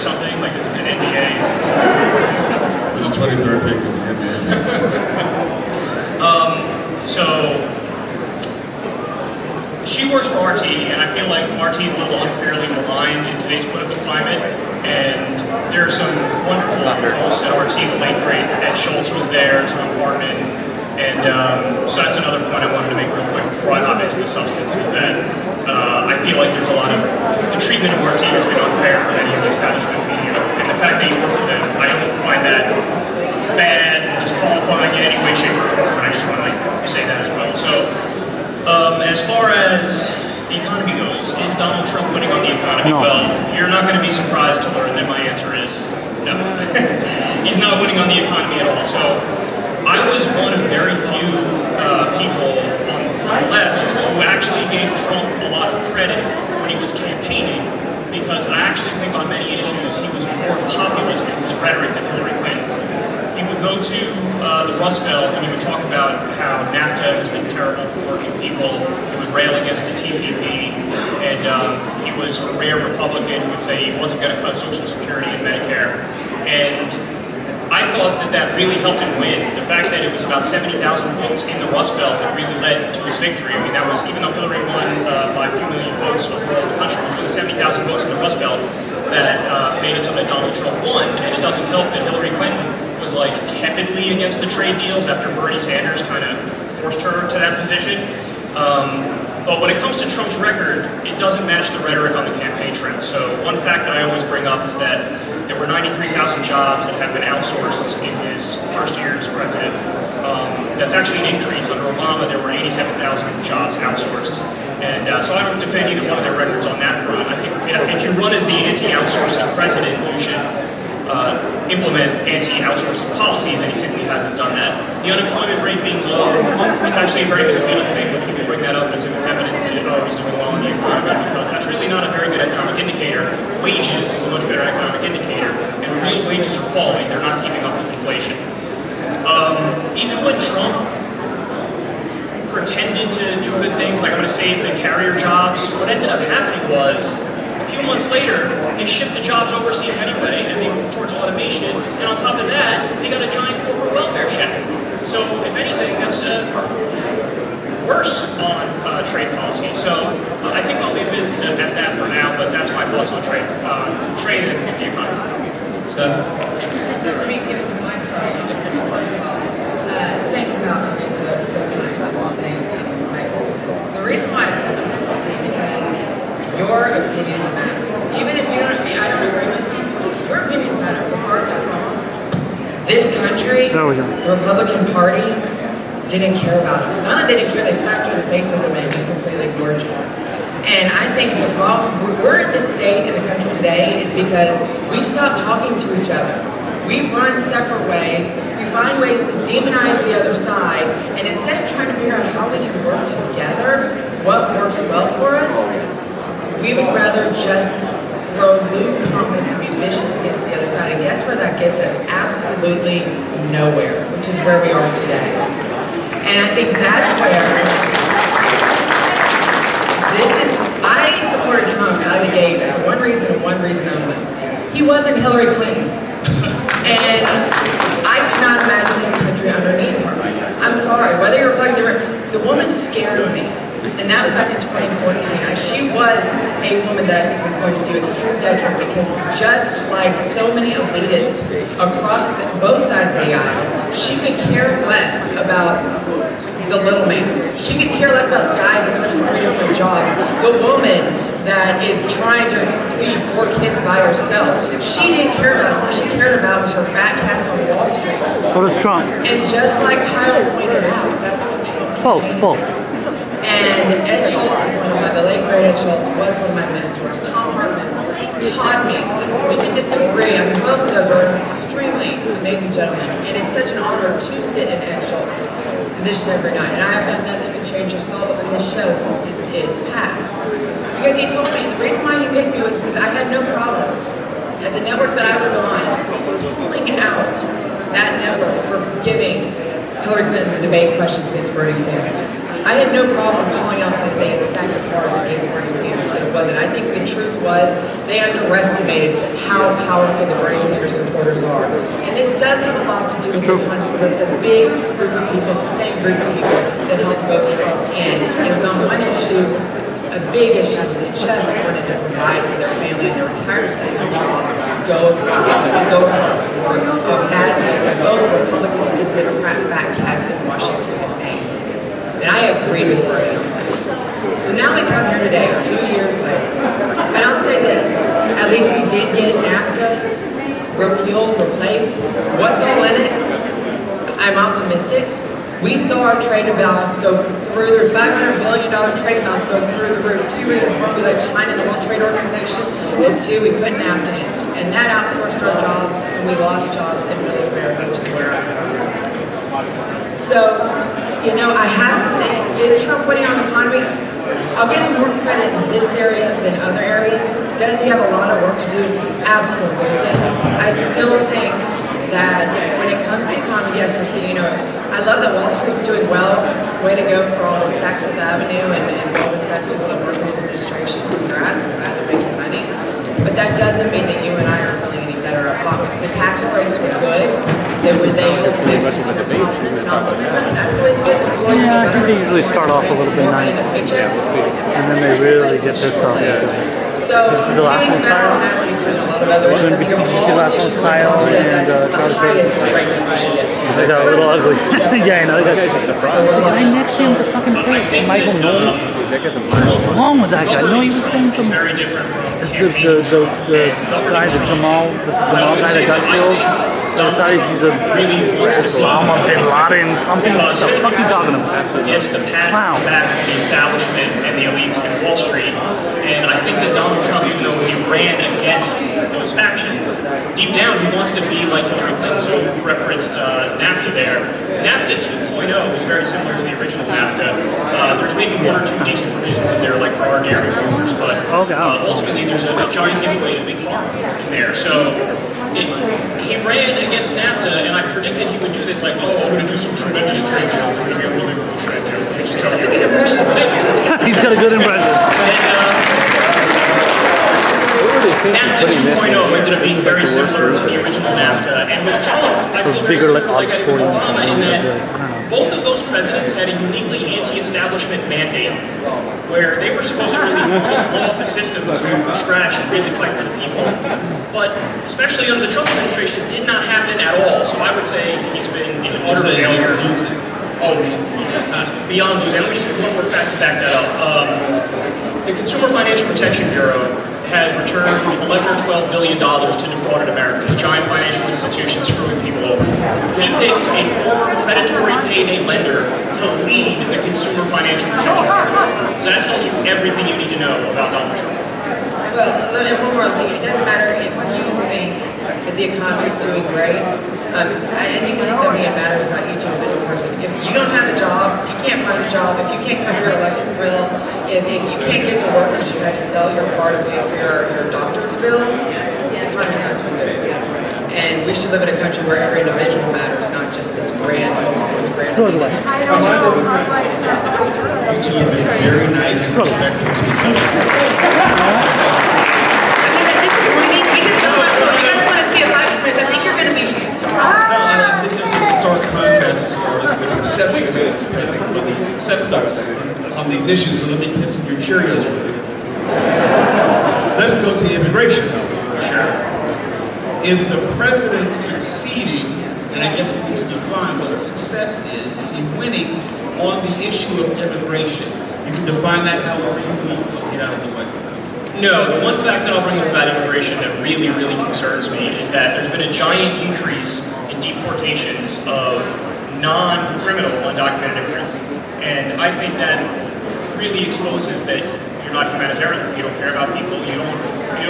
something? Like this is an NBA. The 23rd pick in the NBA. So she works for RT, and I feel like RT is a little unfairly maligned in today's political climate. And there are some wonderful hosts at RT. The late great Ed Schultz was there, Tom Hartman, and so that's another point I wanted to make real quick before I hop into the substance. Is that I feel like there's a lot of the treatment of RT has been unfair for many of the establishment media, and the fact that you work for them, I don't find that bad, disqualifying in any way, shape, or form. And I just want to say that as well. So, as far as the economy goes, is Donald Trump winning on the economy? No. Well, you're not going to be surprised to learn that my answer is no. He's not winning on the economy at all. So, I was one of very few people on the left who actually gave Trump a lot of credit when he was campaigning, because I actually think on many issues he was more populist in his rhetoric than Hillary Clinton. He would go to the Rust Belt and he would talk about how NAFTA has been terrible for working people. He would rail against the TPP, and he was a rare Republican who would say he wasn't going to cut Social Security and Medicare. And I thought that that really helped him win. The fact that it was about 70,000 votes in the Rust Belt that really led to his victory. I mean, that was, even though Hillary won by a few million votes overall in the country, it was really 70,000 votes in the Rust Belt that made it so that Donald Trump won. And it doesn't help that Hillary Clinton was like tepidly against the trade deals after Bernie Sanders kind of forced her to that position. But when it comes to Trump's record, it doesn't match the rhetoric on the campaign trail. So one fact that I always bring up is that there were 93,000 jobs that have been outsourced in his first year as president. That's actually an increase. Under Obama, there were 87,000 jobs outsourced. And so I don't defend either one of their records on that front. I think if you run as the anti-outsourcing president, you should implement anti-outsourcing policies, and he simply hasn't done that. The unemployment rate being low, it's actually a very misleading thing when people bring that up as if it's evidence that he's doing well in the economy, because that's really not a very good economic indicator. Wages is a much better economic indicator, and real wages are falling. They're not keeping up with inflation. Even when Trump pretended to do good things, like I'm going to save the carrier jobs, what ended up happening was, a few months later, they shipped the jobs overseas anyway, and they moved towards automation, and on top of that, they got a giant corporate welfare check. So, if anything, that's worse on trade policy. So, I think I'll leave it at that for now, but that's my thoughts on trade and the economy. So let me give it to my side. Thank you, Malcolm. That was so nice. I was saying the reason why I'm saying this is because your opinions matter. Even if you don't, I don't agree with you, your opinions matter. If ours are wrong, this country, the Republican Party, didn't care about it. Not that they didn't care, they slapped you in the face with them and just completely ignored you. And I think the problem, we're at this state in the country today is because we've stopped talking to each other. We run separate ways, we find ways to demonize the other side, and instead of trying to figure out how we can work together, what works well for us, we would rather just throw lewd comments and be vicious against the other side. And guess where that gets us? Absolutely nowhere, which is where we are today. And I think that's where I supported Trump out of the gate for one reason and one reason only. He wasn't Hillary Clinton. And I cannot imagine this country underneath her. I'm sorry, whether you're Republican, the woman scared me. And that was back in 2014. She was a woman that I think was going to do extreme detriment, because just like so many elitists across both sides of the aisle, she could care less about the little man. She could care less about the guy that's working 3 different jobs. The woman that is trying to feed 4 kids by herself. She didn't care about it. What she cared about was her fat cats on Wall Street. So does Trump. And just like Kyle pointed out, that's what Trump Both. And Ed Schultz is the late great Ed Schultz was one of my mentors. Tom Hartman taught me, listen, we can disagree. I mean, both of those are extremely amazing gentlemen. And it's such an honor to sit in Ed Schultz's position every night. And I have done nothing to change his soul of his show since it passed. Because he told me, the reason why he picked me was because I had no problem at the network that I was on pulling out that network for giving Hillary Clinton the debate questions against Bernie Sanders. I had no problem calling out that they had stacked the cards against Bernie Sanders, and it wasn't. I think the truth was they underestimated how powerful the Bernie Sanders supporters are. And this does have a lot to do with the country because it's a big group of people, it's the same group of people that helped vote Trump in. It was on one issue, a big issue, was they just wanted to provide for their family and they were tired of seeing their jobs go across the board of bad deals that both Republicans and Democrat fat cats in Washington had made. And I agreed with Bernie on that. So now we come here today, 2 years later. And I'll say this, at least we did get NAFTA repealed, replaced. What's all in it? I'm optimistic. We saw our trade imbalance go through, the $500 billion trade imbalance go through the roof. 2 reasons. One, we let China in the World Trade Organization, and 2, we put NAFTA in. And that outsourced our jobs, and we lost jobs in middle America, which is where I'm from. So, you know, I have to say, is Trump winning on the economy? I'll give him more credit in this area than other areas. Does he have a lot of work to do? Absolutely. I still think that when it comes to the economy, yes, we're seeing, you know, I love that Wall Street's doing well. Way to go for all the Saks Fifth Avenue and Goldman Sachs people that work in his administration. Congrats, guys are making money. But that doesn't mean that you and I are feeling any better at pockets. The tax breaks were good. They hopefully confidence and optimism. That's always good. Yeah, I think they usually start off a little bit nice, and then they really get pissed off. So he's doing better on that when he's doing a lot of other issues. I think of all the issues we're talking about, that's the highest ranking issue yet. They got a little ugly. Yeah, I know. That guy's just a fraud. Right next to him to fucking play. Michael Knowles. What's wrong with that guy? No, he was saying some. Very different from The guy, the Jamal guy that got killed. Decided he's a really wants to Osama bin Laden something. What the fuck are you talking about? It's the pat back of the establishment and the elites in Wall Street. And I think that Donald Trump, even though he ran against those factions, deep down he wants to be like Hillary Clinton. So you referenced NAFTA there. NAFTA 2.0 is very similar to the original NAFTA. There's maybe 1 or 2 decent provisions in there, like for our dairy farmers, but ultimately there's a giant giveaway to Big Pharma in there. So he ran against NAFTA, and I predicted he would do this, like, oh, we're going to do some tremendous trade deals. They're going to be unbelievable trade deals. Let me just tell you. He's got a good impression. NAFTA 2.0 ended up being very similar to the original NAFTA, and with Trump, I feel very similar like I did with Obama in that both of those presidents had a uniquely anti-establishment mandate, where they were supposed to really just blow up the system from scratch and really fight for the people. But especially under the Trump administration, did not happen at all. So I would say he's been an utter failure. Oh, beyond losing. Let me just give one more fact to back that up. The Consumer Financial Protection Bureau has returned $11 or $12 billion to defrauded Americans, giant financial institutions screwing people over. He picked a former predatory payday lender to lead the Consumer Financial Protection Bureau. So that tells you everything you need to know about Donald Trump. Well, and one more thing, it doesn't matter if you think that the economy is doing great. I think this is something that matters about each individual person. If you don't have a job, if you can't find a job, if you can't cover your electric bill, if you can't get to work because you had to sell your car to pay for your doctor's bills, the economy's not doing good. And we should live in a country where every individual matters, not just this grand hope or the grand UT have been very nice and respectful to each other. I think you're going to be I think there's a stark contrast as far as the reception that is present on these issues. So let me hit some of your Cheerios real quick. Let's go to immigration. Sure. Is the president succeeding? And I guess we need to define what success is. Is he winning on the issue of immigration? You can define that however you want. Get out of the way. No, the one fact that I'll bring up about immigration that really, really concerns me is that there's been a giant increase in deportations of non-criminal undocumented immigrants. And I think that really exposes that you're not humanitarian. You don't care about people. You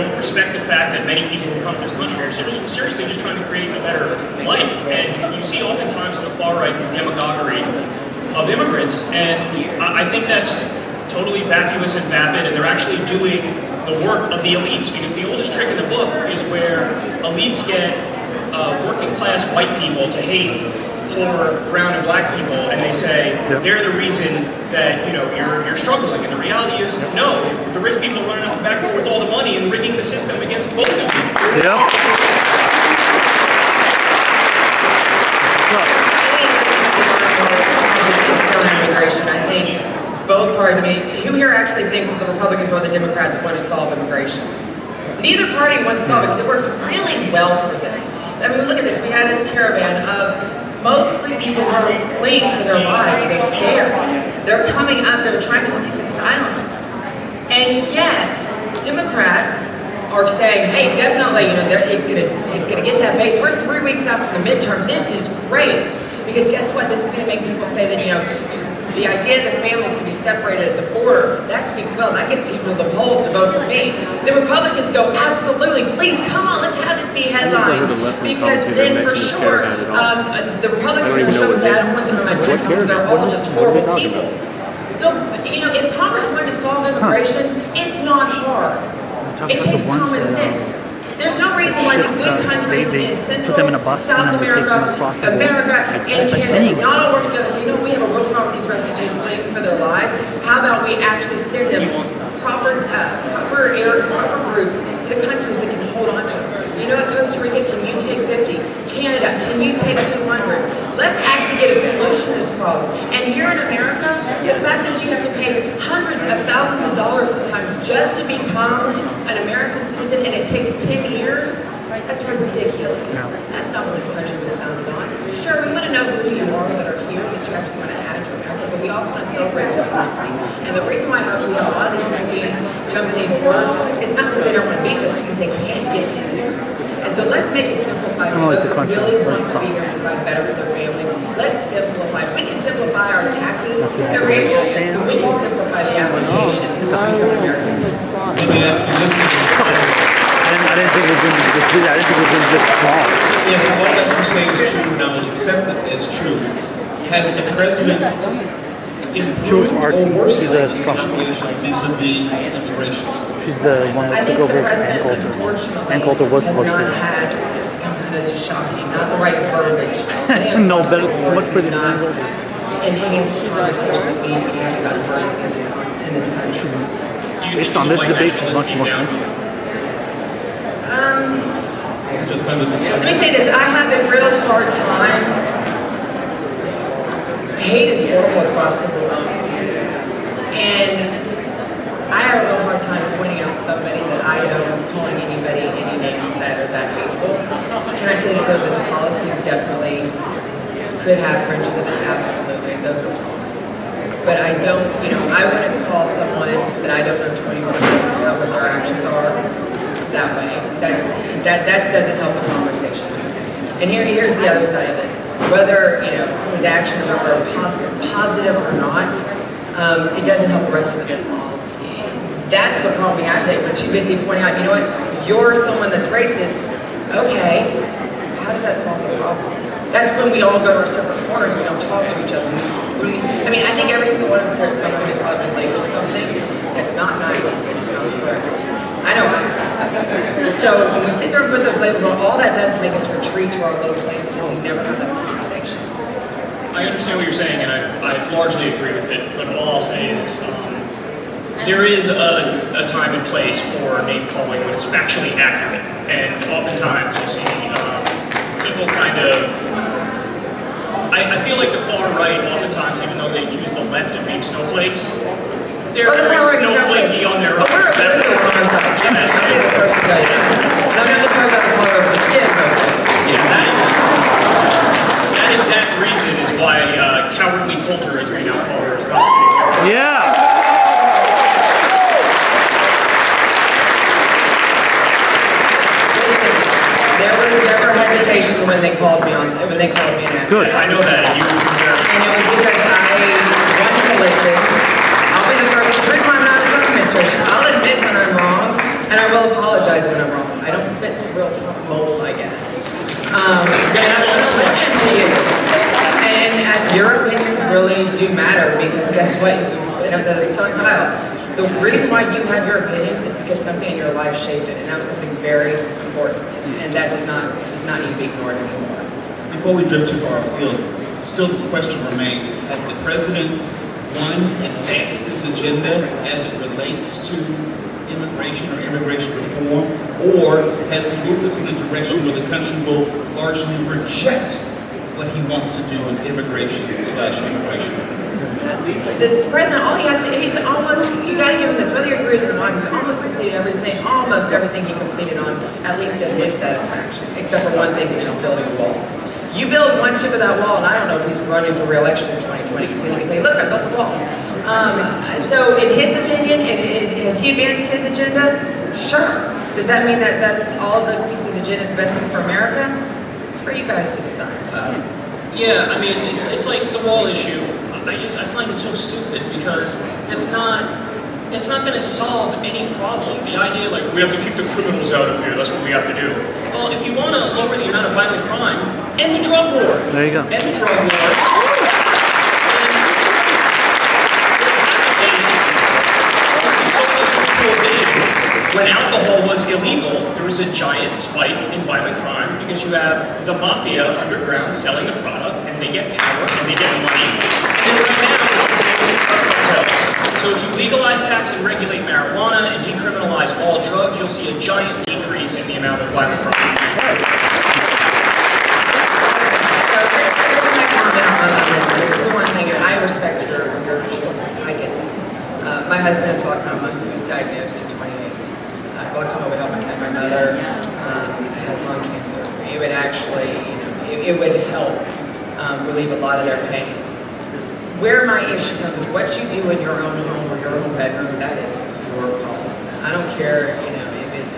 don't respect the fact that many people who come to this country are seriously just trying to create a better life. And you see oftentimes on the far right this demagoguery of immigrants. And I think that's totally vacuous and vapid, and they're actually doing the work of the elites, because the oldest trick in the book is where elites get working class white people to hate poor brown and black people, and they say they're the reason that you're struggling. And the reality is, no, the rich people are running out the back door with all the money and rigging the system against both of you. Yep. here actually thinks that the Republicans or the Democrats want to solve immigration. Neither party wants to solve it because it works really well for them. I mean, look at this. We had this caravan of mostly people who are fleeing for their lives. They're scared. They're coming up. They're trying to seek asylum. And yet, Democrats are saying, hey, definitely, you know, it's gonna get that base. We're 3 weeks out from the midterm. This is great. Because guess what? This is gonna make people say that, you know, the idea that families can be separated at the border, that speaks well. That gets people to the polls to vote for me. The Republicans go, absolutely, please, come on, let's have this be headlines. Because then for sure, the Republicans are going to show us that I don't want them in my country because they're all just horrible people. So, you know, if Congress wanted to solve immigration, it's not hard. It takes common sense. There's no reason why the good countries in Central, South America, and Canada not all work together. So, you know, we have a real problem with these refugees fleeing for their lives. How about we actually send them proper groups to the countries that can hold on to them? You know, at Costa Rica, can you take 50? Canada, can you take 200? Let's actually get a solution to this problem. And here in America, the fact that you have to pay hundreds of thousands of dollars sometimes just to become an American citizen, and it takes 10 years, that's ridiculous. No. That's not what this country was founded on. Sure, we want to know who you are that are here, that you actually want to add to America, but we also want to celebrate democracy. And the reason why we have a lot of these refugees jumping these borders, it's not because they don't want to be here, it's because they can't get in there. And so let's make it simplified for those who really want to be here and provide better for their family. Let's simplify. If we can simplify our taxes every year, then we can simplify the application to become American citizens. Let me ask you this. I didn't think it was going to be this big. I didn't think it was going to be this small. If all that you say is true, and I will accept it as true, has the president improved or worsened the situation vis-a-vis immigration? She's the one that took over from Ann Coulter. Ann Coulter was supposed to be. This is shocking. Not the right verbiage. No, better, much better than not enhance the conversation being about diversity in this country. Based on this debate, she's much more sensitive. Just under the Let me say this. I have a real hard time. Hate is horrible across the board. And I have a real hard time pointing out somebody that I know and calling anybody any names that are that hateful. Can I say that those policies definitely could have fringes of it? Absolutely. Those are wrong. But I don't, you know, I wouldn't call someone that I don't know 24/7 about what their actions are that way. That doesn't help the conversation. And here's the other side of it. Whether, you know, his actions are positive or not, it doesn't help the rest of us. That's the problem we have today. We're too busy pointing out, you know what, you're someone that's racist. Okay, how does that solve the problem? That's when we all go to our separate corners. We don't talk to each other. I mean, I think every single one of us here at some point has probably been labeled something that's not nice and it's not correct. I know I have. So when we sit there and put those labels on, all that does is make us retreat to our little places and we never have that conversation. I understand what you're saying, and I largely agree with it, but all I'll say is there is a time and place for name calling when it's factually accurate, and oftentimes you see people kind of, I feel like the far right, oftentimes, even though they accuse the left of being snowflakes, they're very snowflakey on their own. We're a political on ourselves. I'll be the first to tell you that. And I'm not going to talk about the color of the skin, mostly. Yeah, that exact reason is why cowardly Coulter, as we now call her, is not sitting here. Yeah. There was never hesitation when they called me an actor. Good. I know that, and you were there. And it was because I wanted to listen. I'll be the first. The reason why I'm not in the Trump administration, I'll admit when I'm wrong, and I will apologize when I'm wrong. I don't fit the real Trump mold, I guess. And I want to listen to you. And your opinions really do matter because guess what? And as I was telling Kyle, the reason why you have your opinions is because something in your life shaped it, and that was something very important, and that does not need to be ignored anymore. Before we drift too far afield, still the question remains, has the president, one, advanced his agenda as it relates to immigration or immigration reform, or has he moved us in a direction where the country will largely reject what he wants to do with immigration/immigration reform? The president, all he has to, he's almost, you gotta give him this, whether you agree with him or not, he's almost completed everything, almost everything he completed on, at least to his satisfaction, except for one thing, which is building a wall. You build one chip of that wall, and I don't know if he's running for re-election in 2020, because then he can say, look, I built the wall. So in his opinion, has he advanced his agenda? Sure. Does that mean that that's all of those pieces of the agenda is the best thing for America? It's for you guys to decide. Yeah, I mean, it's like the wall issue. I find it so stupid because it's not going to solve any problem. The idea, like, we have to keep the criminals out of here, that's what we have to do. Well, if you want to lower the amount of violent crime, end the drug war. There you go. End the drug war. When alcohol was illegal, there was a giant spike in violent crime because you have the mafia underground selling the product, and they get power and they get money. And right now, it's the same with drug cartels. So if you legalize, tax, and regulate marijuana and decriminalize all drugs, you'll see a giant decrease in the amount of violent crime. So here's my comment on this. This is the one thing, and I respect your choice. I get it. My husband has glaucoma. He was diagnosed in 28. Glaucoma would help my mother has lung cancer. It would actually, it would help relieve a lot of their pain. Where my issue comes is what you do in your own home or your own bedroom, that is your call. I don't care, if it's,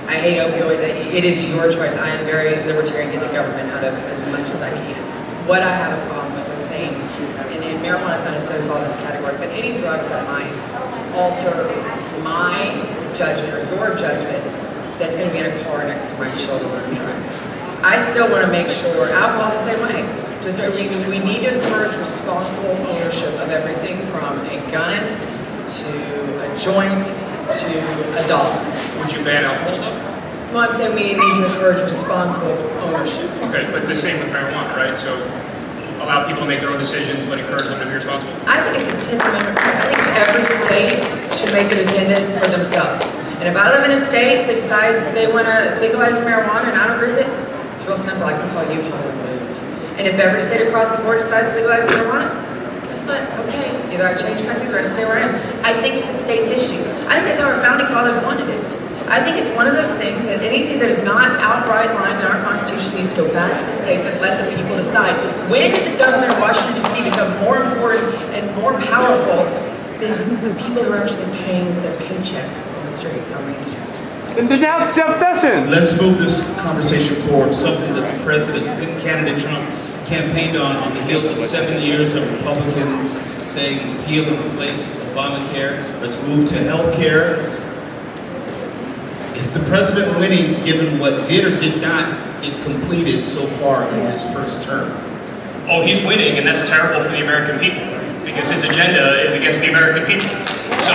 I hate opioids, it is your choice. I am very libertarian, get the government out of as much as I can. What I have a problem with are things, and marijuana is not necessarily fall in this category, but any drugs that might alter my judgment or your judgment that's going to be in a car next to my children when I'm driving. I still want to make sure, alcohol the same way. We need to encourage responsible ownership of everything from a gun to a joint to a dog. Would you ban alcohol though? Well, I'm saying we need to encourage responsible ownership. Okay, but the same with marijuana, right? So allow people to make their own decisions, but encourage them to be responsible. I think it's a 10th Amendment right. I think every state should make it independent for themselves. And if I live in a state that decides they want to legalize marijuana and I don't agree with it, it's real simple. I can call you Hollywood. And if every state across the board decides to legalize marijuana, guess what? Okay, either I change countries or I stay where I am. I think it's a state's issue. I think that's how our founding fathers wanted it. I think it's one of those things that anything that is not outright lined in our Constitution needs to go back to the states and let the people decide. When did the government of Washington, D.C. become more important and more powerful than the people who are actually paying their paychecks on the streets, on Main Street? Then denounce Jeff Sessions! Let's move this conversation forward, something that the president, candidate Trump, campaigned on the heels of 7 years of Republicans saying repeal and replace Obamacare. Let's move to health care. Is the president winning given what did or did not get completed so far in his first term? Oh, he's winning, and that's terrible for the American people because his agenda is against the American people. So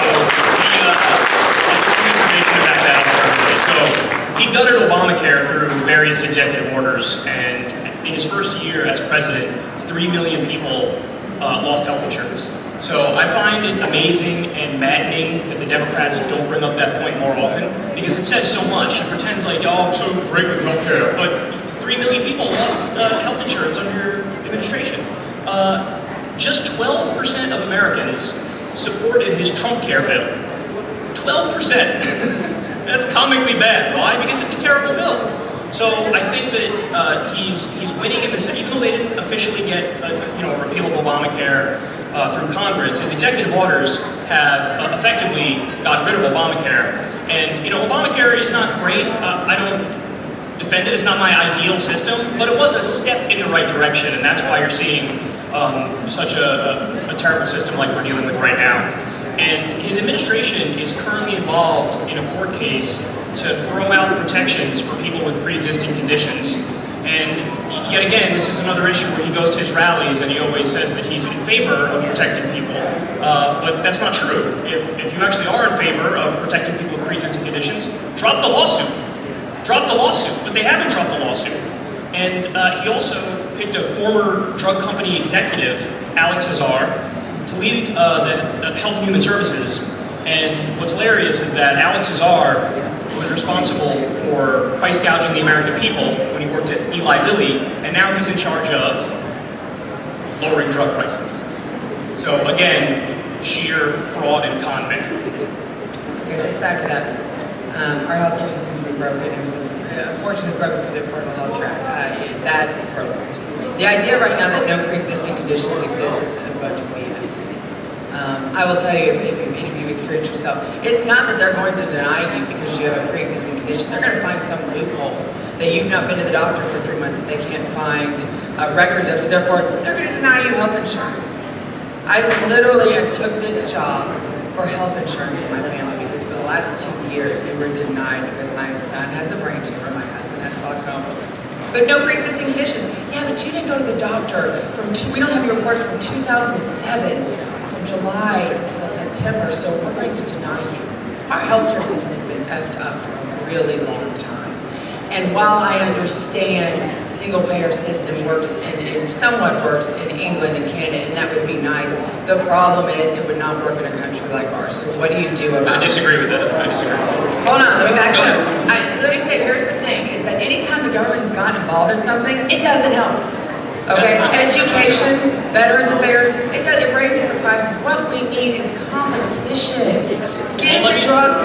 he gutted Obamacare through various executive orders, and in his first year as president, 3 million people lost health insurance. So I find it amazing and maddening that the Democrats don't bring up that point more often because it says so much. It pretends like, oh, I'm so great with healthcare, but 3 million people lost health insurance under your administration. Just 12% of Americans supported his Trump care bill. 12%. That's comically bad. Why? Because it's a terrible bill. So I think that he's winning in the Senate, even though they didn't officially get a repeal of Obamacare through Congress. His executive orders have effectively gotten rid of Obamacare, and Obamacare is not great. I don't defend it. It's not my ideal system, but it was a step in the right direction, and that's why you're seeing such a terrible system like we're dealing with right now. And his administration is currently involved in a court case to throw out protections for people with pre-existing conditions. And yet again, this is another issue where he goes to his rallies and he always says that he's in favor of protecting people, but that's not true. If you actually are in favor of protecting people with pre-existing conditions, drop the lawsuit. Drop the lawsuit, but they haven't dropped the lawsuit. And he also picked a former drug company executive, Alex Azar, to lead the Health and Human Services. And what's hilarious is that Alex Azar was responsible for price gouging the American people when he worked at Eli Lilly, and now he's in charge of lowering drug prices. So again, sheer fraud and con man. Okay, let's back it up. Our healthcare system's been broken. It was unfortunately broken for the Affordable Health Care Act. That broke it. The idea right now that no pre-existing conditions exist is a bunch of BS. I will tell you, if you've experienced yourself, it's not that they're going to deny you because you have a pre-existing condition. They're going to find some loophole that you've not been to the doctor for 3 months that they can't find records of, so therefore they're going to deny you health insurance. I literally took this job for health insurance for my family because for the last 2 years we were denied because my son has a brain tumor, my husband has glaucoma, but no pre-existing conditions. Yeah, but you didn't go to the doctor we don't have your reports from 2007, from July until September, so we're going to deny you. Our healthcare system has been effed up for a really long time. And while I understand single-payer system works and somewhat works in England and Canada, and that would be nice, the problem is it would not work in a country like ours. So what do you do about it? I disagree with that. I disagree. Hold on, let me back up. Let me say, here's the thing, is that anytime the government has gotten involved in something, it doesn't help. Okay, education, veterans affairs, it raises the prices. What we need is competition. Get the drug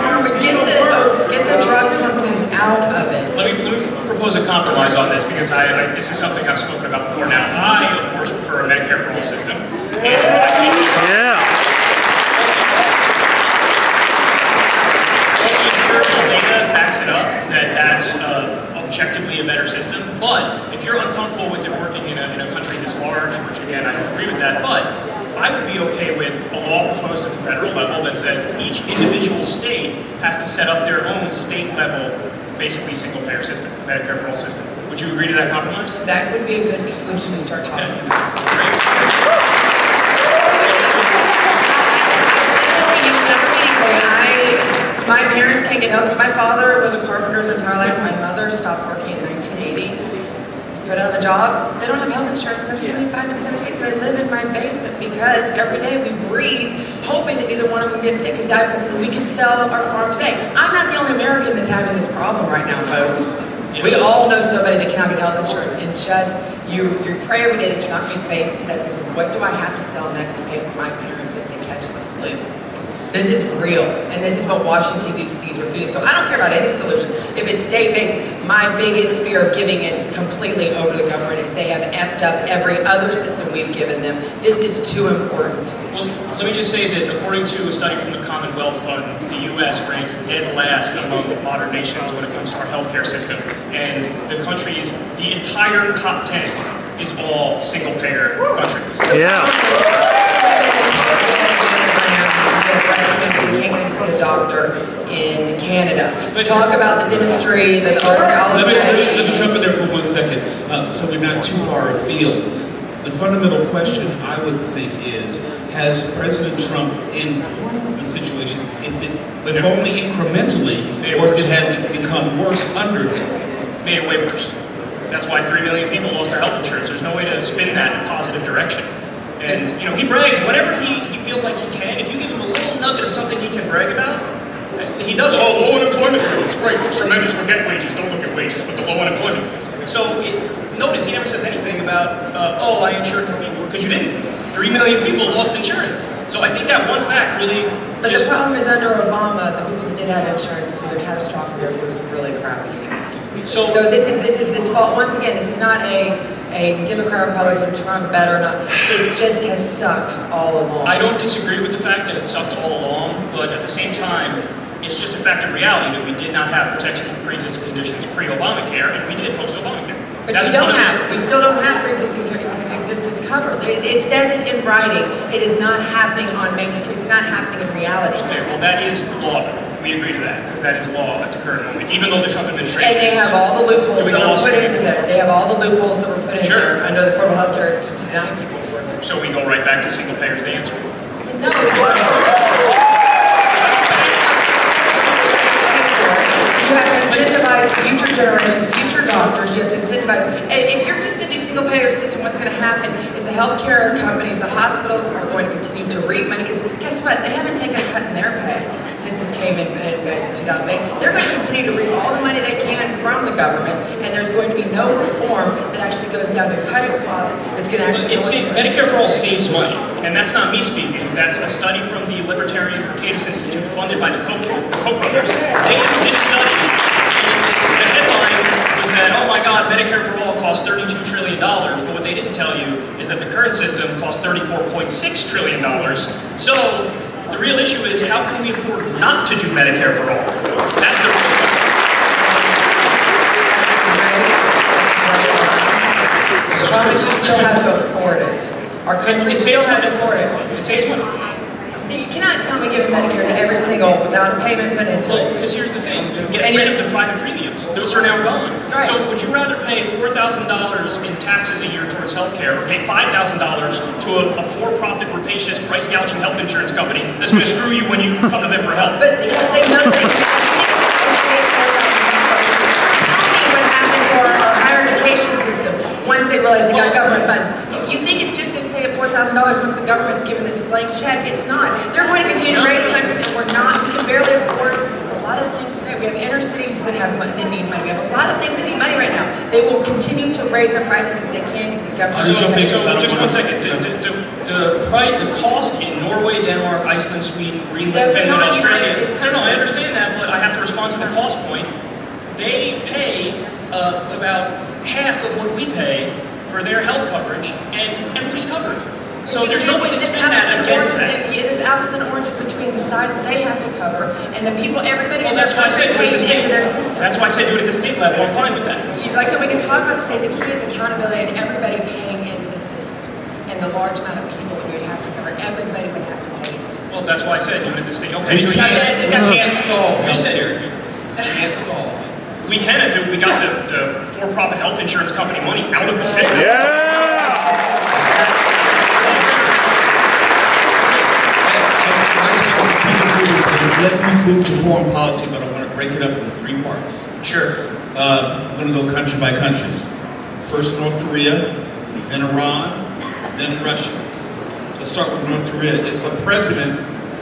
companies out of it. Let me propose a compromise on this because this is something I've spoken about before now. I, of course, prefer a Medicare for all system. And I think empirical data backs it up that that's objectively a better system. But if you're uncomfortable with it working in a country this large, which again, I don't agree with that, but I would be okay with a law proposed at the federal level that says each individual state has to set up their own state level, basically single-payer system, Medicare for all system. Would you agree to that compromise? That would be a good solution to start talking about. My parents can't get health. My father was a carpenter his entire life. My mother stopped working in 1980. Put out of a job. They don't have health insurance. They're 75 and 76. They live in my basement because every day we breathe, hoping that neither one of them gets sick because we can sell our farm today. I'm not the only American that's having this problem right now, folks. We all know somebody that cannot get health insurance, and just you pray every day that you're not being faced to this. What do I have to sell next to pay for my parents if they catch the flu? This is real, and this is what Washington, D.C. is refusing. So I don't care about any solution. If it's state-based, my biggest fear of giving it completely over the government is they have effed up every other system we've given them. This is too important. Well, let me just say that according to a study from the Commonwealth Fund, the U.S. ranks dead last among modern nations when it comes to our healthcare system. And the entire top 10 is all single-payer countries. Yeah. Taking to see a doctor in Canada. Talk about the dentistry, the Let me jump in there for 1 second, so we're not too far afield. The fundamental question I would think is, has President Trump improved the situation, if only incrementally, or has it become worse under him? Made it way worse. That's why 3 million people lost their health insurance. There's no way to spin that in a positive direction. And he brags whenever he feels like he can. If you give him a little nugget of something he can brag about, he does. Oh, low unemployment, it's great, it's tremendous. Forget wages, don't look at wages, but the low unemployment. So notice he never says anything about, oh, I insured more people, because you didn't. 3 million people lost insurance. So I think that one fact really. But the problem is under Obama, the people that did have insurance, it was either catastrophic or it was really crappy. So this fault. Once again, this is not a Democrat, Republican, Trump, bad or not. It just has sucked all along. I don't disagree with the fact that it sucked all along, but at the same time, it's just a fact of reality that we did not have protections for pre-existing conditions pre-Obamacare, and we did post-Obamacare. But we still don't have pre-existing existence covered. It says it in writing. It is not happening on Main Street. It's not happening in reality. Okay, well that is law. We agree to that, because that is law at the current moment, even though the Trump administration. And they have all the loopholes that were put into there. They have all the loopholes that were put in there under the Affordable Health Care to deny people further. So we go right back to single payers to answer. No, you have to incentivize future generations, future doctors. You have to incentivize. If you're just going to do single-payer system, what's going to happen is the healthcare companies, the hospitals are going to continue to reap money because guess what? They haven't taken a cut in their pay. So since this came in place in 2008. They're going to continue to reap all the money they can from the government, and there's going to be no reform that actually goes down to cutting costs. It's going to actually go into Medicare for All saves money, and that's not me speaking. That's a study from the Libertarian Mercatus Institute funded by the Koch brothers. They did a study. The headline was that, oh my God, Medicare for All costs $32 trillion, but what they didn't tell you is that the current system costs $34.6 trillion. So the real issue is, how can we afford not to do Medicare for All? That's the real question. Promise you still have to afford it. Our country still has to afford it. You cannot tell me giving Medicare to every single without a payment put into Well, it. because here's the thing, get rid of the private premiums. Those are now gone. Right. So would you rather pay $4,000 in taxes a year towards health care, or pay $5,000 to a for-profit, rapacious, price-gouging health insurance company that's going to screw you when you come to them for help? But because they know they what happened to our higher education system once they realize they got government funds. If you think it's just going to stay at $4,000 once the government's given this blank check, it's not. They're going to continue to raise countries, and we're not. We can barely afford a lot of things today. We have inner cities that have money, that need money. We have a lot of things that need money right now. They will continue to raise their prices because they can. The government. So just 1 second. The cost in Norway, Denmark, Iceland, Sweden, Greenland, Finland, Australia. No, I understand that, but I have to respond to the cost point. They pay about half of what we pay for their health coverage, and everybody's covered. So there's no way to spin that against that. There's apples and oranges between the sides that they have to cover and the people, everybody. Well, that's why I said do it at the state. Their system. That's why I said do it at the state level. I'm fine with that. Like, so we can talk about the state. The key is accountability and everybody paying into the system, and the large amount of people that we would have to cover. Everybody would have to pay into. Well, that's why I said do it at the state. Okay. We So can't solve You said- healthcare. We can't solve it. we can if we got the for-profit health insurance company money out of the system. Let me move to foreign policy, but I want to break it up into 3 parts. Sure. I'm going to go country by country. First North Korea, then Iran, then Russia. Let's start with North Korea. Is the president,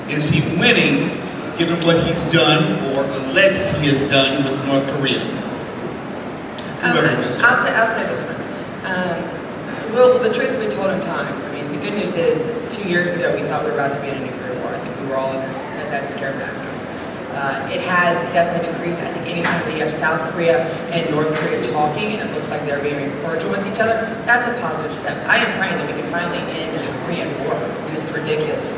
is he winning given what he's done or alleged he has done with North Korea? I'll say this one. Well, the truth will be told in time. I mean, the good news is 2 years ago we thought we were about to be in a nuclear war. I think we were all in that scared factor. It has definitely decreased. I think anytime that you have South Korea and North Korea talking, and it looks like they're being cordial with each other, that's a positive step. I am praying that we can finally end the Korean War. This is ridiculous.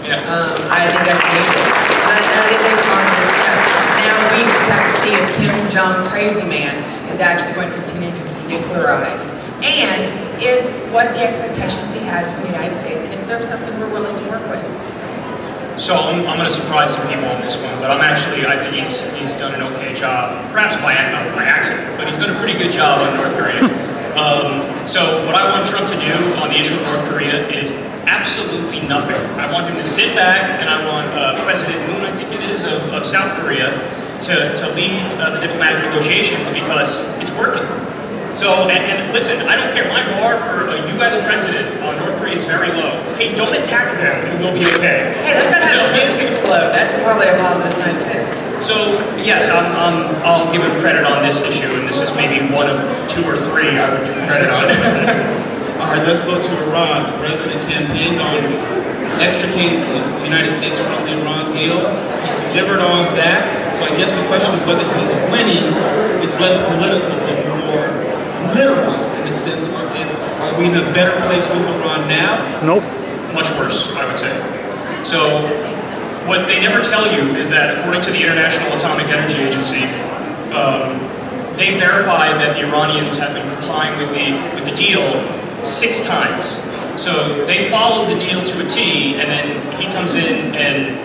Yeah. I think that's amazing. That is a positive step. Now we just have to see if Kim Jong Crazy Man is actually going to continue to denuclearize, and if what the expectations he has for the United States, and if there's something we're willing to work with. So I'm going to surprise some people on this one, but I think he's done an okay job, perhaps by accident, but he's done a pretty good job on North Korea. So what I want Trump to do on the issue of North Korea is absolutely nothing. I want him to sit back, and I want President Moon, I think it is, of South Korea, to lead the diplomatic negotiations because it's working. So, and listen, I don't care. My bar for a U.S. president on North Korea is very low. Hey, don't attack them, and we'll be okay. Hey, let's not have the nuke explode. That's probably a positive sign too. So, yes, I'll give him credit on this issue, and this is maybe one of 2 or 3 I would give him credit on. All right, let's go to Iran. The president campaigned on extricating the United States from the Iran deal, delivered on that. So I guess the question is whether he's winning. It's less political but more literal in the sense of are we in a better place with Iran now? Nope. Much worse, I would say. So, what they never tell you is that according to the International Atomic Energy Agency, they verified that the Iranians have been complying with the deal 6 times. So they followed the deal to a T, and then he comes in and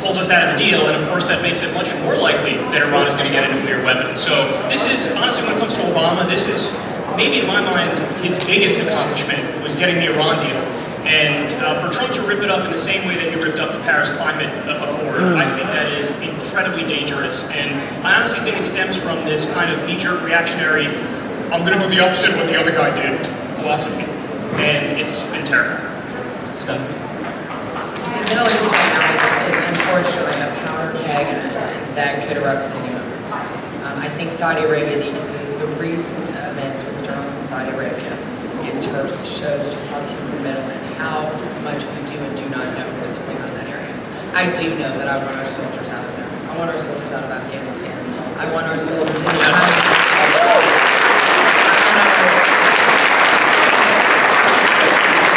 pulls us out of the deal, and of course that makes it much more likely that Iran is going to get a nuclear weapon. So this is, honestly, when it comes to Obama, this is, maybe in my mind, his biggest accomplishment was getting the Iran deal. And for Trump to rip it up in the same way that he ripped up the Paris Climate Accord, I think that is incredibly dangerous. And I honestly think it stems from this kind of knee-jerk reactionary, I'm going to do the opposite of what the other guy did philosophy. And it's been terrible. Scott? The Middle East right now is unfortunately, a powder keg that could erupt at any moment. I think Saudi Arabia, the recent events with the journalists in Saudi Arabia and Turkey shows just how temperamental and how much we do and do not know what's going on in that area. I do know that I want our soldiers out of there. I want our soldiers out of Afghanistan. I want our soldiers in the United States.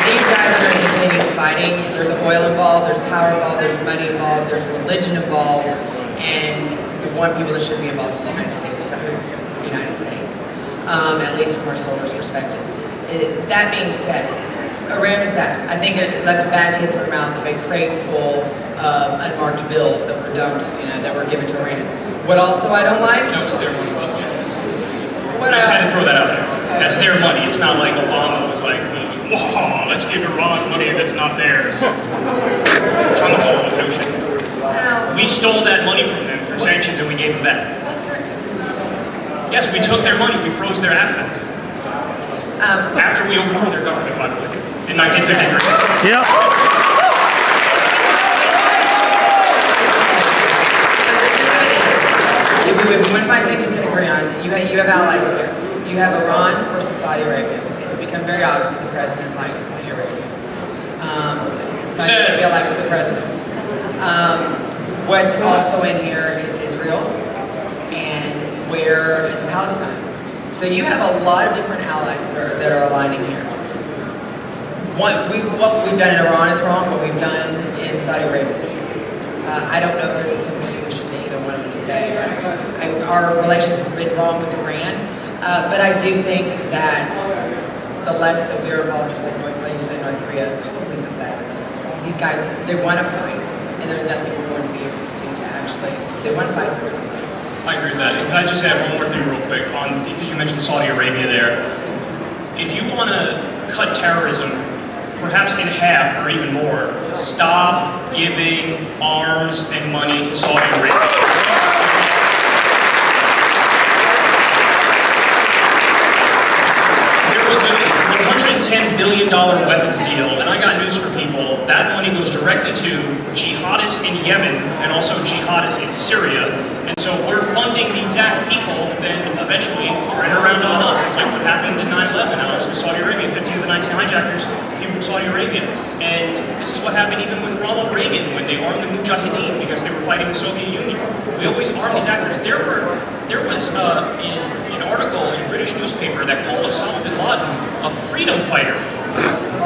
These guys are going to continue fighting. There's oil involved, there's power involved, there's money involved, there's religion involved, and the one people that should be involved is the United States, at least from our soldiers' perspective. That being said, Iran is bad. I think it left a bad taste in our mouth of a crate full of unmarked bills that were dumped, that were given to Iran. What also I don't like? That was their money. I just had to throw that out there. Okay. That's their money. It's not like Obama was like, whoa, let's give Iran money that's not theirs. Comical notion. We stole that money from them for sanctions and we gave them back. Yes, we took their money. We froze their assets. After we overthrew their government, by the way, in 1953. Yep. If we want to find things we can agree on, you have allies here. You have Iran versus Saudi Arabia. It's become very obvious that the president likes Saudi Arabia. Saudi Arabia likes the president. What's also in here is Israel and Palestine. So you have a lot of different allies that are aligning here. What we've done in Iran is wrong. What we've done in Saudi Arabia is wrong. I don't know if there's a simple solution to either one of them to say. Our relations have been wrong with Iran, but I do think that the less that we are involved, just like North Korea, probably the better. These guys, they want to fight, and there's nothing we're going to be able to do to actually. They want to fight. I agree with that. And can I just add one more thing real quick because you mentioned Saudi Arabia there. If you want to cut terrorism perhaps in half or even more, stop giving arms and money to Saudi Arabia. There was a $110 billion weapons deal, and I got news for people. That money goes directly to jihadists in Yemen and also jihadists in Syria. And so we're funding the exact people that then eventually turn around on us. It's like what happened in 9/11. I was in Saudi Arabia. 15 of the 19 hijackers came from Saudi Arabia. And this is what happened even with Ronald Reagan when they armed the Mujahideen because they were fighting the Soviet Union. We always arm these actors. There was an article in a British newspaper that called Osama bin Laden a freedom fighter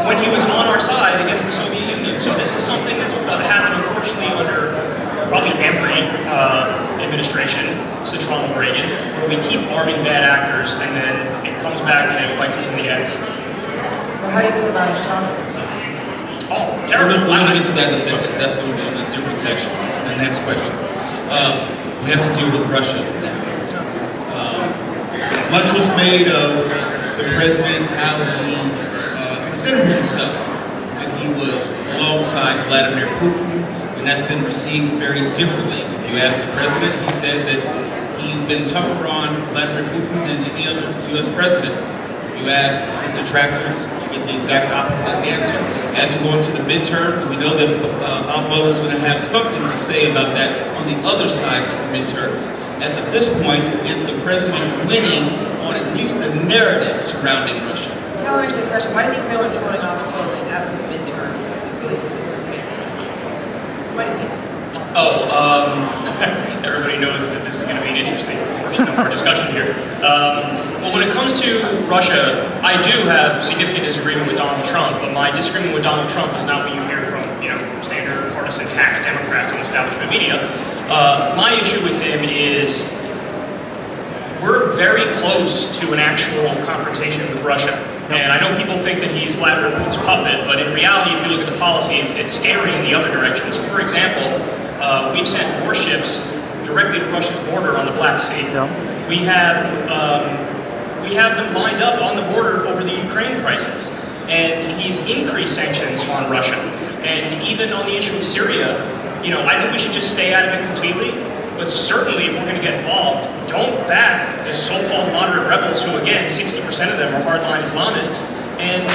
when he was on our side against the Soviet Union. So this is something that's happened unfortunately under probably every administration since Ronald Reagan, where we keep arming bad actors and then it comes back and it bites us in the ass. Well, how do you feel about Sean? Oh, terrible. We're going to get to that in a second. That's going to be in a different section. That's the next question. We have to deal with Russia. Much was made of the president, how he considered himself when he was alongside Vladimir Putin, and that's been received very differently. If you ask the president, he says that he's been tougher on Vladimir Putin than any other U.S. president. If you ask his detractors, you get the exact opposite answer. As we go into the midterms, we know that Bob Mueller's going to have something to say about that on the other side of the midterms. As of this point, is the president winning on at least the narrative surrounding Russia? Now let me ask you this question. Why do you think Mueller's holding off until after the midterms to release his statement? Why do you think? Everybody knows that this is going to be an interesting portion of our discussion here. Well, when it comes to Russia, I do have significant disagreement with Donald Trump, but my disagreement with Donald Trump is not what you hear from, standard partisan hack Democrats and establishment media. My issue with him is we're very close to an actual confrontation with Russia. And I know people think that he's Vladimir Putin's puppet, but in reality, if you look at the policies, it's scary in the other direction. So, for example, we've sent warships directly to Russia's border on the Black Sea. Yeah. We have them lined up on the border over the Ukraine crisis. And he's increased sanctions on Russia. And even on the issue of Syria, I think we should just stay out of it completely. But certainly, if we're going to get involved, don't back the so-called moderate rebels who, again, 60% of them are hardline Islamists. And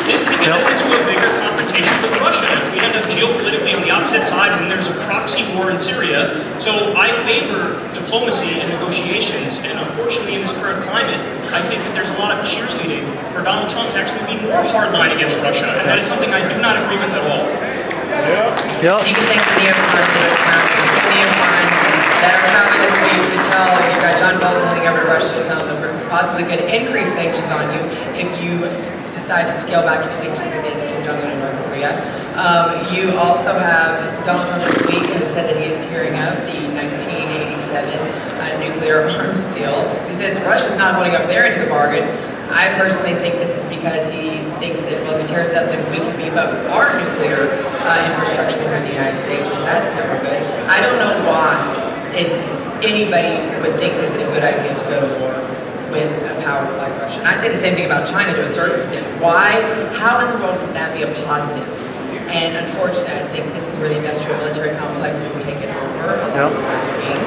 this could get us into a bigger confrontation with Russia. If we end up geopolitically on the opposite side and there's a proxy war in Syria. So I favor diplomacy and negotiations. And unfortunately, in this current climate, I think that there's a lot of cheerleading for Donald Trump to actually be more hardline against Russia. And that is something I do not agree with at all. You can thank the neocons that are traveling this week to tell, you've got John Bolton heading over to Russia to tell them that we're possibly going to increase sanctions on you if you decide to scale back your sanctions against Kim Jong-un and North Korea. You also have Donald Trump this week has said that he is tearing up the 1987 nuclear arms deal. He says Russia's not holding up their end of the bargain. I personally think this is because he thinks that, well, if he tears up, then we can beef up our nuclear infrastructure here in the United States, which that's never good. I don't know why anybody would think that it's a good idea to go to war with a power like Russia. And I'd say the same thing about China to a certain extent. Why? How in the world could that be a positive? And unfortunately, I think this is where the industrial military complex has taken over a lot of the West Wing.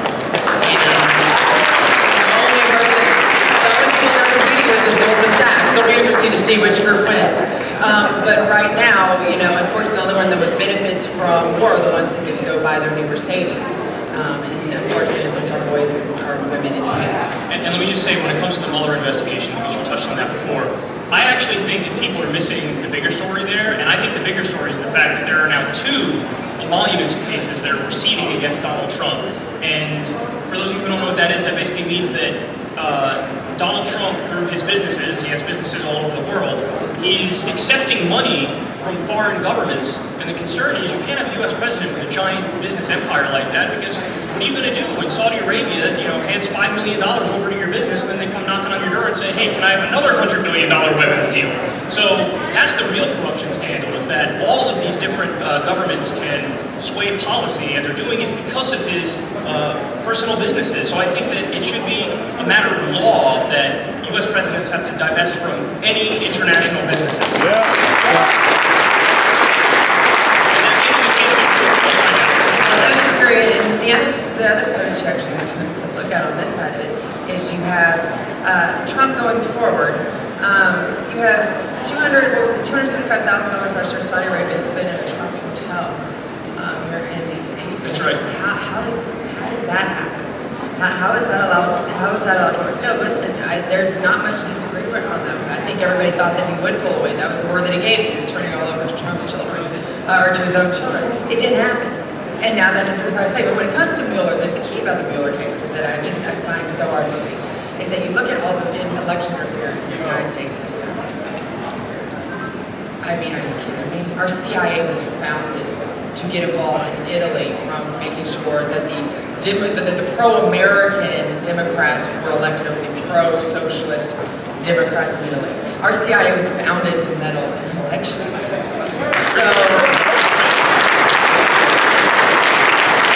Goldman Sachs. So it'll be interesting to see which group wins. But right now, unfortunately, the only one that would benefits from war are the ones that get to go buy their new Mercedes. And unfortunately, the ones our boys are women in tanks. And let me just say, when it comes to the Mueller investigation, because you touched on that before, I actually think that people are missing the bigger story there. And I think the bigger story is the fact that there are now 2 emoluments cases that are proceeding against Donald Trump. And for those of you who don't know what that is, that basically means that Donald Trump, through his businesses, he has businesses all over the world, is accepting money from foreign governments. And the concern is you can't have a U.S. president with a giant business empire like that, because what are you going to do when Saudi Arabia, hands $5 million over to your business, and then they come knocking on your door and say, hey, can I have another $100 million weapons deal? So that's the real corruption scandal, is that all of these different governments can sway policy, and they're doing it because of his personal businesses. So I think that it should be a matter of law that U.S. presidents have to divest from any international businesses. That is great. And the other side of the check to look at on this side of it is you have Trump going forward. You have $275,000 last year Saudi Arabia spent in a Trump hotel here in D.C. That's right. How does that happen? How is that allowed? No, listen, there's not much disagreement on that. I think everybody thought that he would pull away. That was the word that he gave. He was turning all over to Trump's children, or to his own children. It didn't happen. And now that is the price tag. But when it comes to Mueller, the key about the Mueller case that I find so heartbreaking is that you look at all the election interference in the United States system. I mean, are you kidding me? Our CIA was founded to get involved in Italy from making sure that the pro-American Democrats were elected over the pro-socialist Democrats in Italy. Our CIA was founded to meddle in elections. So,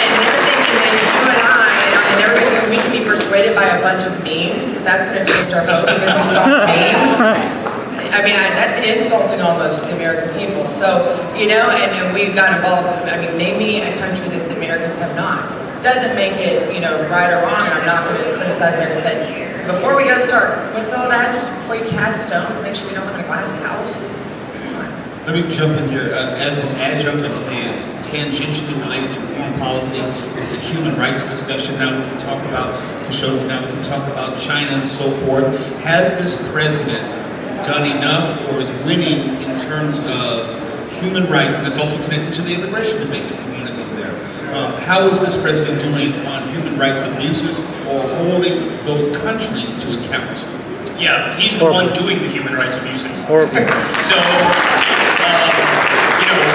and they're thinking that you and I, and everybody thinking we can be persuaded by a bunch of memes, that's going to change our vote because we saw a meme. I mean, that's insulting almost to the American people. So, and we got involved. I mean, name me a country that the Americans have not. Doesn't make it, right or wrong, and I'm not going to criticize America. But before we go start, what's the old adage? Before you cast stones, make sure you don't live in a glass house. Let me jump in here. As an adjunct, is tangentially related to foreign policy. It's a human rights discussion. Now we can talk about Khashoggi. Now we can talk about China and so forth. Has this president done enough, or is winning in terms of human rights? And it's also connected to the immigration debate, if you want to go there. How is this president doing on human rights abuses or holding those countries to account? Yeah, he's the one doing the human rights abuses. Horrible. So,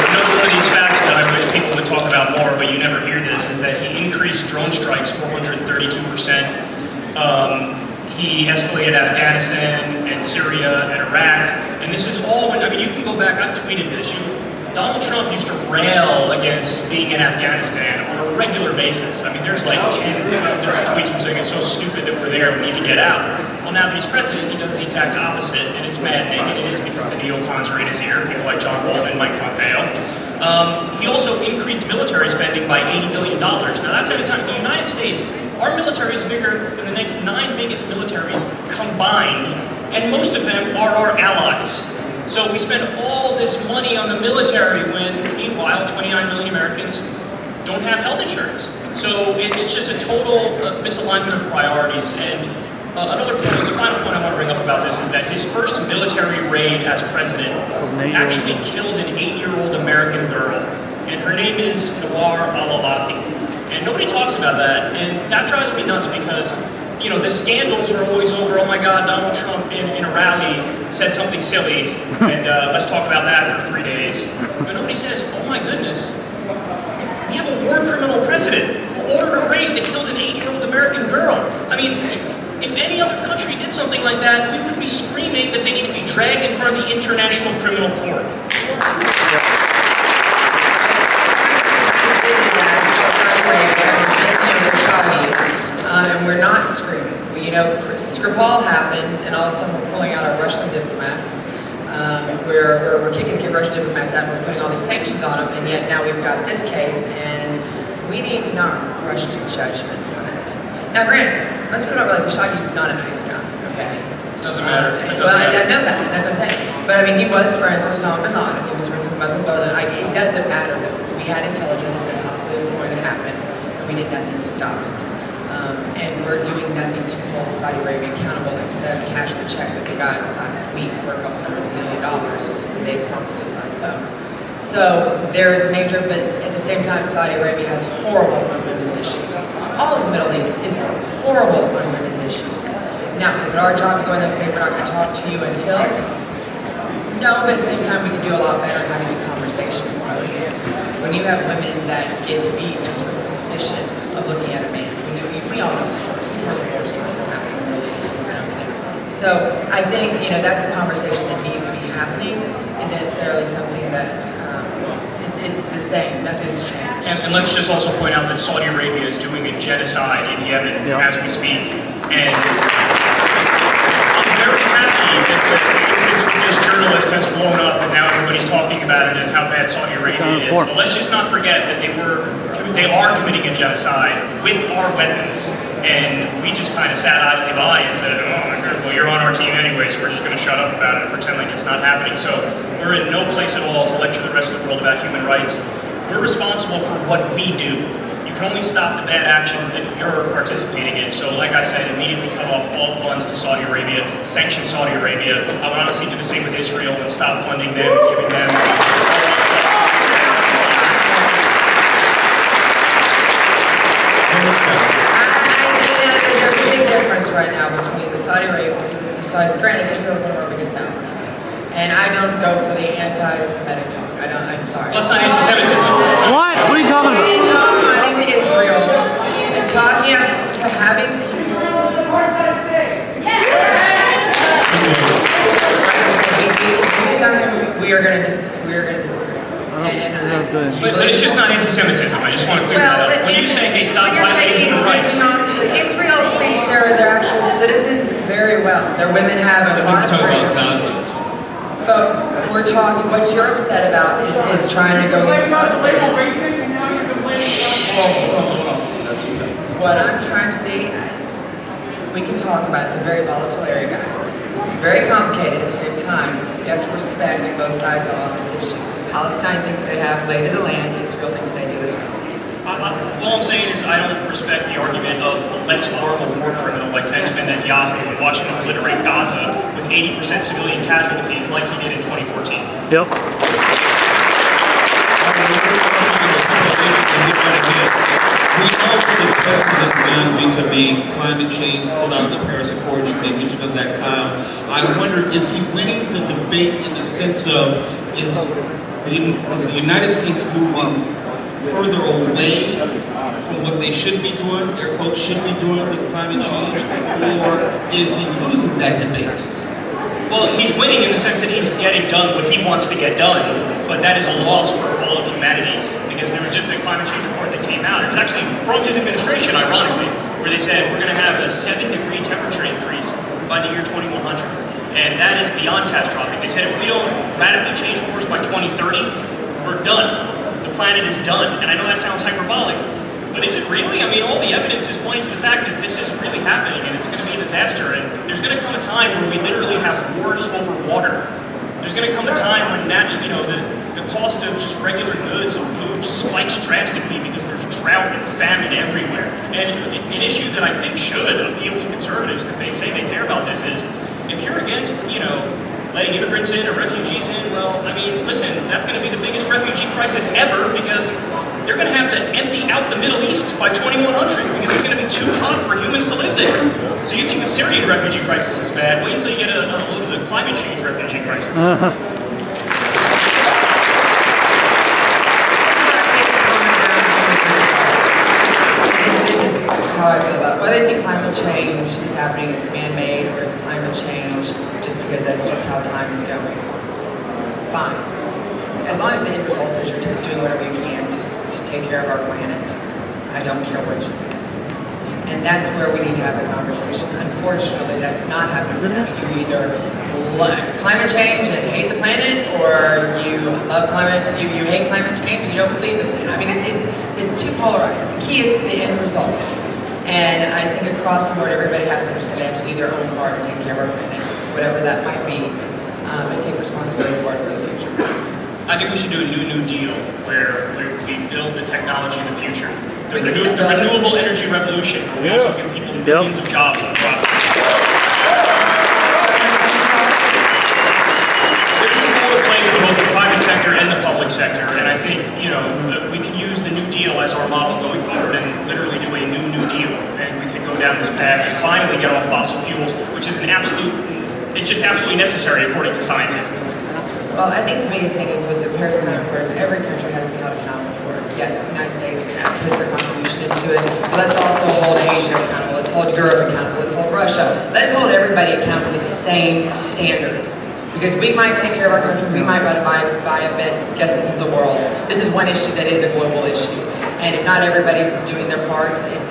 another one of these facts that I wish people would talk about more, but you never hear this, is that he increased drone strikes 432%. He escalated Afghanistan and Syria and Iraq. And this is all when, you can go back, I've tweeted this. Donald Trump used to rail against being in Afghanistan on a regular basis. There's like 10, 12 different tweets from saying it's so stupid that we're there, we need to get out. Well, now that he's president, he does the exact opposite, and it's maddening. It is because the neocons are in his ear, people like John Bolton, Mike Pompeo. He also increased military spending by $80 billion. Now that's every time. The United States, our military is bigger than the next 9 biggest militaries combined and most of them are our allies. So we spend all this money on the military when, meanwhile, 29 million Americans don't have health insurance. So it's just a total misalignment of priorities. And another point, the final point I want to bring up about this is that his first military raid as president actually killed an 8-year-old American girl. And her name is Nawar al-Awlaki. And nobody talks about that. And that drives me nuts because, you know, the scandals are always over, oh my God, Donald Trump in a rally said something silly, and let's talk about that for 3 days. But nobody says, oh my goodness, we have a war criminal president who ordered a raid that killed an 8-year-old American girl. I mean, if any other country did something like that, we would be screaming that they need to be dragged in front of the International Criminal Court. And we're not screaming. You know, Skripal happened, and all of a sudden we're pulling out our Russian diplomats. We're kicking the Russian diplomats out, and we're putting all these sanctions on them, and yet now we've got this case, and we need to not rush to judgment on it. Now, granted, let's put it over, Khashoggi is not a nice guy, okay? Doesn't matter. Well, I know that. That's what I'm saying. But I mean, he was friends with Osama bin Laden. He was friends with Muslim Brotherhood. It doesn't matter, though. We had intelligence that possibly it was going to happen, and we did nothing to stop it. And we're doing nothing to hold Saudi Arabia accountable except cash the check that they got last week for a couple $100 million that they promised us last summer. So there is major, but at the same time, Saudi Arabia has horrible on women's issues. All of the Middle East is horrible on women's issues. Now, is it our job to go in there and say we're not going to talk to you until? No, but at the same time, we can do a lot better having a conversation. When you have women that get beat just for suspicion of looking at a man, we all know the stories. We've heard war stories that happen in the Middle East over there. So I think, you know, that's a conversation that needs to be happening. Isn't necessarily something that it's the same. Nothing's changed. And let's just also point out that Saudi Arabia is doing a genocide in Yemen as we speak. And I'm very happy that the instance with this journalist has blown up and now everybody's talking about it and how bad Saudi Arabia is. But let's just not forget that they are committing a genocide with our weapons. And we just kind of sat idly by and said, oh, well, you're on our team anyway, so we're just going to shut up about it and pretend like it's not happening. So we're in no place at all to lecture the rest of the world about human rights. We're responsible for what we do. You can only stop the bad actions that you're participating in. So like I said, immediately cut off all funds to Saudi Arabia, sanction Saudi Arabia. I would honestly do the same with Israel and stop funding them, giving them... There's a big difference right now between the Saudi Arabia, granted, Israel is one of our biggest allies. And I don't go for the anti-Semitic talk. I'm sorry. That's not anti-Semitism. What? What are you talking about? Going to Israel and talking to having people. This is something we are going to disagree. But it's just not anti-Semitism. I just want to clear that up. When you say, hey, stop violating human rights. Israel treats their actual citizens very well. Their women have a lot of freedom. But we're talking, what you're upset about is trying to go get What I'm trying to say, we can talk about it. It's a very volatile area, guys. It's very complicated. At the same time, you have to respect both sides of all this issue. Palestine thinks they have laid to the land, Israel thinks they do as well. All I'm saying is I don't respect the argument of let's arm a war criminal like Benjamin Netanyahu and watch him obliterate Gaza with 80% civilian casualties like he did in 2014. Yep. We know what the president has done vis-a-vis climate change, pulled out of the Paris Accords, you made mention of that, Kyle. I wonder, is he winning the debate in the sense of, is the United States moving further away from what they should be doing, air quotes, should be doing with climate change, or is he losing that debate? Well, he's winning in the sense that he's getting done what he wants to get done, but that is a loss for all of humanity, because there was just a climate change report that came out. It was actually from his administration, ironically, where they said we're going to have a 7-degree temperature increase by the year 2100. And that is beyond catastrophic. They said if we don't radically change course by 2030, we're done. The planet is done. And I know that sounds hyperbolic, but is it really? I mean, all the evidence is pointing to the fact that this is really happening, and it's going to be in the disaster, and there's going to come a time where we literally have wars over water. There's going to come a time when the cost of just regular goods and food just spikes drastically because there's drought and famine everywhere. And an issue that I think should appeal to conservatives, because they say they care about this, is if you're against, letting immigrants in or refugees in, well, I mean, listen, that's going to be the biggest refugee crisis ever because they're going to have to empty out the Middle East by 2100 because it's going to be too hot for humans to live there. So you think the Syrian refugee crisis is bad? Wait until you get a load of the climate change refugee crisis. This is how I feel about it. Whether you think climate change is happening, it's man-made, or it's climate change just because that's just how time is going. Fine. As long as the end result is you're doing whatever you can to take care of our planet, I don't care what you do. And that's where we need to have a conversation. Unfortunately, that's not happening now. You either love climate change and hate the planet, or you love climate, you hate climate change and you don't believe in it. I mean, it's too polarized. The key is the end result. And I think across the board, everybody has to understand they have to do their own part in taking care of our planet, whatever that might be, and take responsibility for it for the future. I think we should do a New Deal where we build the technology of the future. The renewable energy revolution. We also give people millions of jobs in the process. There's a role to play for both the private sector and the public sector, and I think we can use the New Deal as our model going forward and literally do a New Deal, and we could go down this path and finally get off fossil fuels, which is it's just absolutely necessary according to scientists. Well, I think the biggest thing is with the Paris Climate Accords, every country has to be held accountable for it. Yes, the United States puts their contribution into it, but let's also hold Asia accountable, let's hold Europe accountable, let's hold Russia. Let's hold everybody accountable to the same standards. Because we might take care of our country, we might buy a bit, guess this is a world. This is one issue that is a global issue. And if not everybody's doing their part, it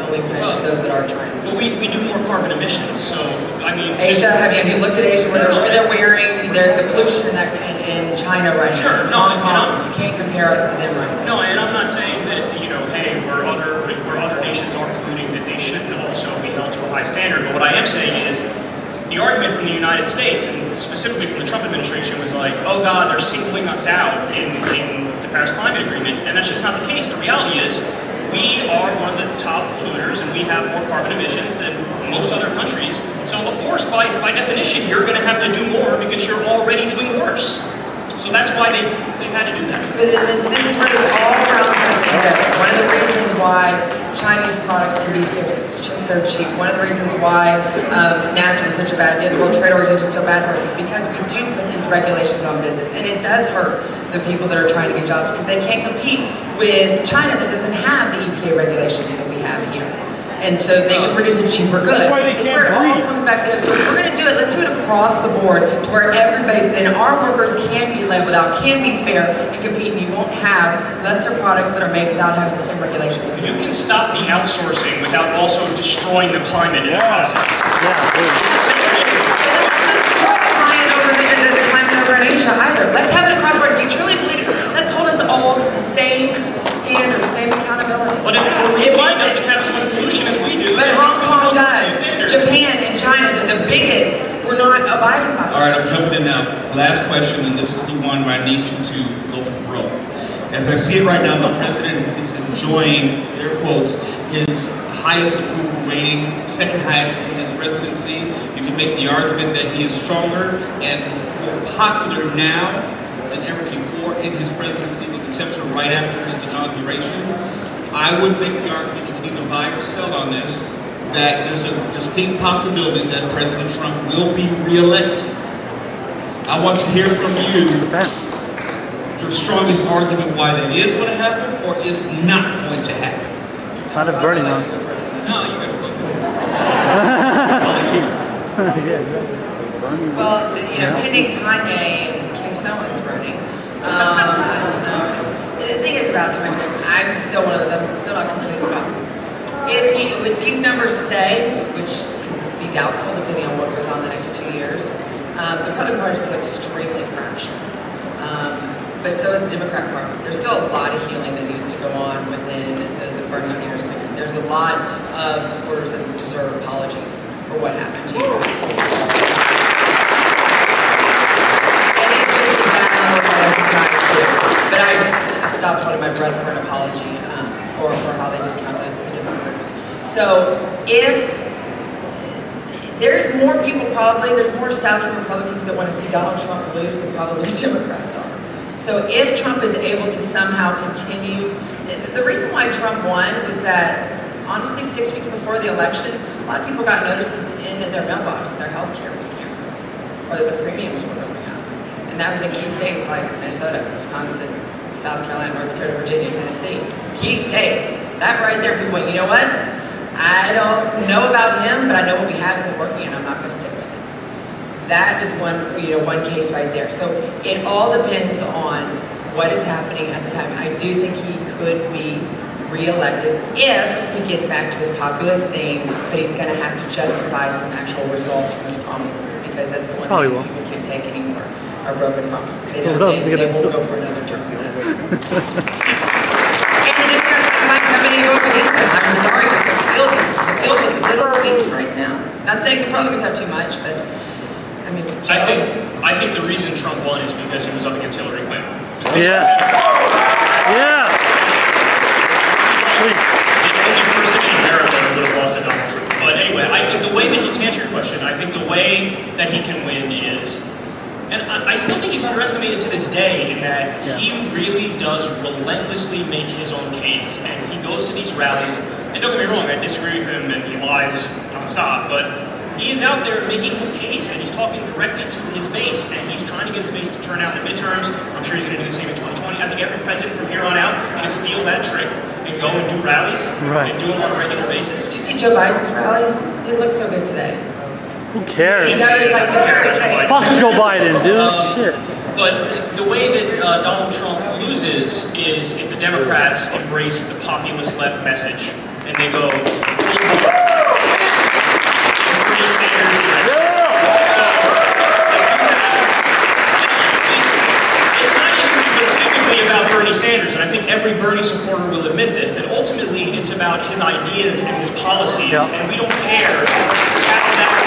only punishes those that are trying. But we do more carbon emissions, so I mean. Asia, have you looked at Asia where they're wearing the pollution in China right now? Sure, Hong Kong. You can't compare us to them right now. No, and I'm not saying that hey, where other nations are polluting, that they shouldn't also be held to a high standard. But what I am saying is, the argument from the United States, and specifically from the Trump administration, was like, oh God, they're singling us out in the Paris Climate Agreement, and that's just not the case. The reality is, we are one of the top polluters, and we have more carbon emissions than most other countries. So of course, by definition, you're going to have to do more because you're already doing worse. So that's why they had to do that. But this is where it's all around together. One of the reasons why Chinese products can be so cheap, one of the reasons why NAFTA is such a bad deal, the World Trade Organization is so bad for us, is because we do put these regulations on business. And it does hurt the people that are trying to get jobs because they can't compete with China that doesn't have the EPA regulations that we have here. And so they can produce a cheaper good. That's why they it's can't where it all breathe. comes back to this. So if we're going to do it, let's do it across the board to where then our workers can be labeled out, can be fair and compete, and you won't have lesser products that are made without having the same regulations. You can stop the outsourcing without also destroying the climate in the process. The climate over in Asia either. Let's have it across the board. If you truly believe it, let's hold us all to the same standards, same accountability. But if Mauritius doesn't have as much pollution as we do, But Hong Kong does. Japan and China, the biggest, we're not abiding by it. All right, I'm jumping in now. Last question, and this is the one where I need you to go for broke. As I see it right now, the president is enjoying, air quotes, his highest approval rating, second highest in his presidency. You can make the argument that he is stronger and more popular now than ever before in his presidency, with the exception of right after his inauguration. I would make the argument, you can either buy or sell on this, that there's a distinct possibility that President Trump will be reelected. I want to hear from you your strongest argument why that is going to happen or is not going to happen. Not if Bernie wants. no, you got to look. Well, pending Kanye and Kim So-So's running, I don't know. The thing is about 2020, I'm still one of those, I'm still not completely about it. If these numbers stay, which can be doubtful depending on what goes on the next 2 years, the Republican Party is still extremely fractured. But so is the Democrat Party. There's still a lot of healing that needs to go on within the Bernie Sanders movement. There's a lot of supporters that deserve apologies. for what happened to university. And it's just as bad on the other side too. But I stopped holding my breath for an apology for how they discounted the different groups. So if there's more people there's more establishment Republicans that want to see Donald Trump lose than probably Democrats are. So if Trump is able to somehow continue, the reason why Trump won was that, honestly, 6 weeks before the election, a lot of people got notices in their mailbox that their health care was canceled, or that the premiums were going up. And that was in key states like Minnesota, Wisconsin, South Carolina, North Dakota, Virginia, Tennessee. Key states. That right there, people went, you know what? I don't know about him, but I know what we have isn't working, and I'm not going to stick with it. That is one case right there. So it all depends on what is happening at the time. I do think he could be re-elected if he gets back to his populist thing, but he's going to have to justify some actual results from his promises, because that's the one thing people can't take anymore, are broken promises. They won't go for another term. I'm sorry, but the field is a little weak right now. Not saying the Republicans have too much, but I mean, I think the reason Trump won is because he was up against Hillary Clinton. Yeah. Yeah. The only person in America that would have lost to Donald Trump. But anyway, I think the way that to answer your question, I think the way that he can win is, and I still think he's underestimated to this day in that he really does relentlessly make his own case, and he goes to these rallies, and don't get me wrong, I disagree with him and he lies nonstop, but he is out there making his case, and he's talking directly to his base, and he's trying to get his base to turn out in the midterms. I'm sure he's going to do the same in 2020. I think every president from here on out should steal that trick and go and do rallies and do them on a regular basis. Did you see Joe Biden's rally? Didn't look so good today. Who cares? Fuck Joe Biden, dude. Shit. But the way that Donald Trump loses is if the Democrats embrace the populist left message and they go Bernie Sanders direction. So it's not even specifically about Bernie Sanders, and I think every Bernie supporter will admit this, that ultimately it's about his ideas and his policies, and we don't care how that comes out.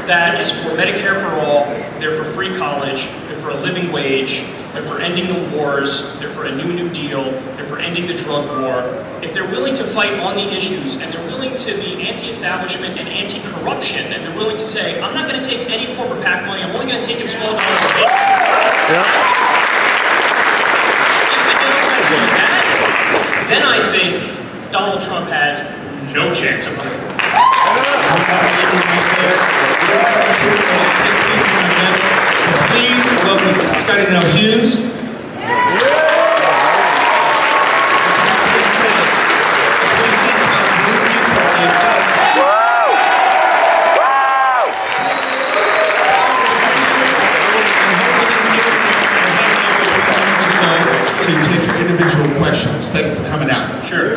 That is for Medicare for all, they're for free college, they're for a living wage, they're for ending the wars, they're for a New Deal, they're for ending the drug war. If they're willing to fight on the issues, and they're willing to be anti-establishment and anti-corruption, and they're willing to say, I'm not going to take any corporate PAC money, I'm only going to take in small dollar donations. If the Democrats do that, then I think Donald Trump has no chance of winning. Please welcome Scottie Nell Hughes. To take individual questions. Thank you for coming out. Sure.